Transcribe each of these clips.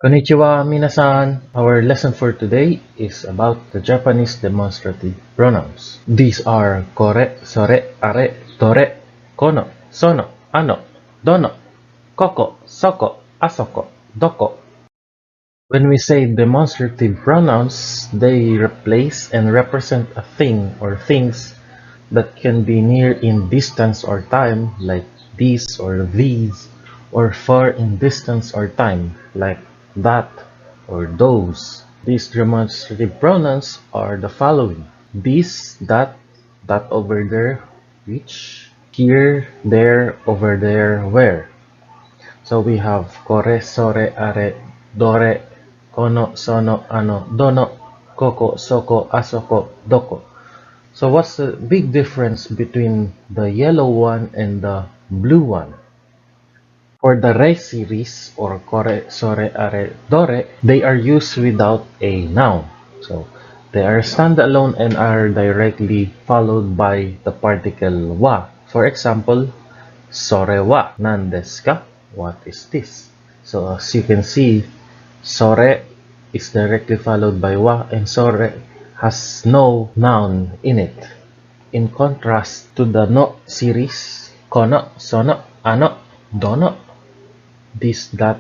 Konnichiwa, minasan. Our lesson for today is about the Japanese demonstrative pronouns. These are kore, sore, are, dore, kono, sono, ano, dono, koko, soko, asoko, doko. When we say demonstrative pronouns, they replace and represent a thing or things that can be near in distance or time, like these or these, or far in distance or time, like that or those. These demonstrative pronouns are the following: this, that over there, which, here, there, over there, where. So we have kore, sore, are, dore, kono, sono, ano, dono, koko, soko, asoko, doko. So what's the big difference between the yellow one and the blue one? For the re series or kore, sore, are, dore, they are used without a noun. So they are standalone and are directly followed by the particle wa. For example, sore wa nan desu ka? What is this? So as you can see, sore is directly followed by wa, and sore has no noun in it. In contrast to the no series, kono, sono, ano, dono, this, that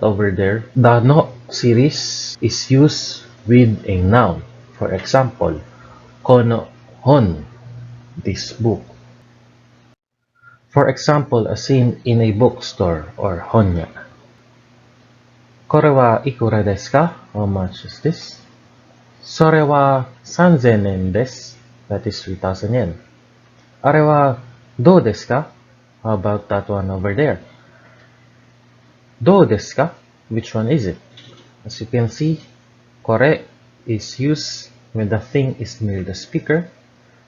over there, the no series is used with a noun. For example, kono hon, this book. For example, a scene in a bookstore or honya. Kore wa ikura desu ka? How much is this? Sore wa 3000 yen desu. That is 3,000 yen. Are wa dou desu ka? How about that one over there? Dou desu ka? Which one is it? As you can see, kore is used when the thing is near the speaker.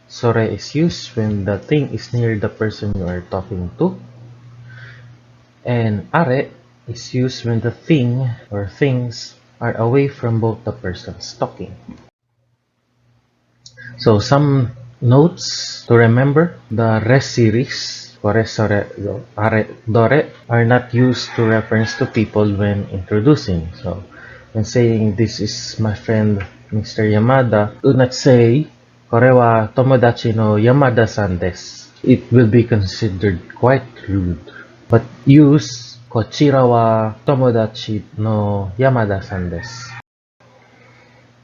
Sore is used when the thing is near the person you are talking to. And are is used when the thing or things are away from both the persons talking. So some notes to remember: the res series, kore, sore, are, dore, are not used to reference to people when introducing. So when saying this is my friend Mr. Yamada, do not say kore wa tomodachi no Yamada-san desu. It will be considered quite rude. But use kochira wa tomodachi no Yamada-san desu.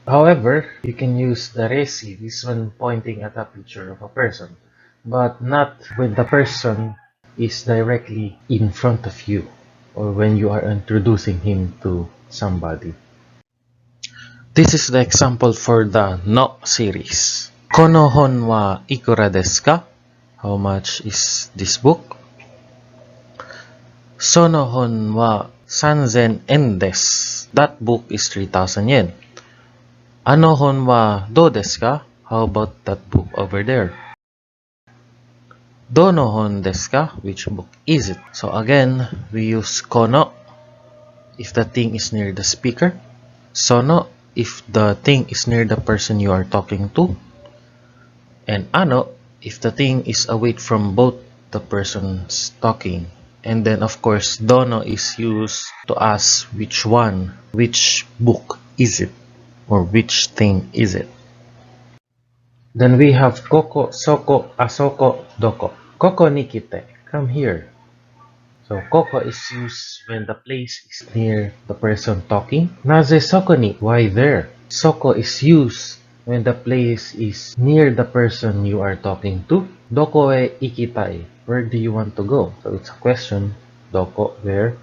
However, you can use the re series when pointing at a picture of a person, but not when the person is directly in front of you or when you are introducing him to somebody. This is the example for the no series. Kono hon wa ikura desu ka? How much is this book? Sono hon wa 3000 yen desu. That book is 3,000 yen. Ano hon wa dou desu ka? How about that book over there? Dono hon desu ka? Which book is it? So again, we use kono if the thing is near the speaker, sono if the thing is near the person you are talking to, and ano if the thing is away from both the persons talking. And then of course, dono is used to ask which one, which book is it, or which thing is it. Then we have koko, soko, asoko, doko. Koko ni kite, come here. So koko is used when the place is near the person talking. Naze soko ni? Why there? Soko is used when the place is near the person you are talking to. Doko e ikitai? Where do you want to go? So it's a question. Doko, where?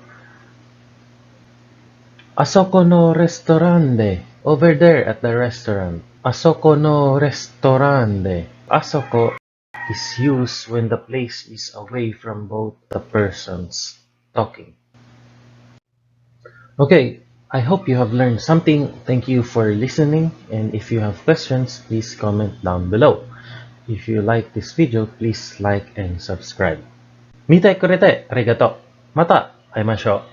Asoko no restaurante. Over there at the restaurant. Asoko no restaurante. Asoko is used when the place is away from both the persons talking. Okay, I hope you have learned something. Thank you for listening, and if you have questions, please comment down below. If you like this video, please like and subscribe. Mitai kurete arigato. Mata aimashou.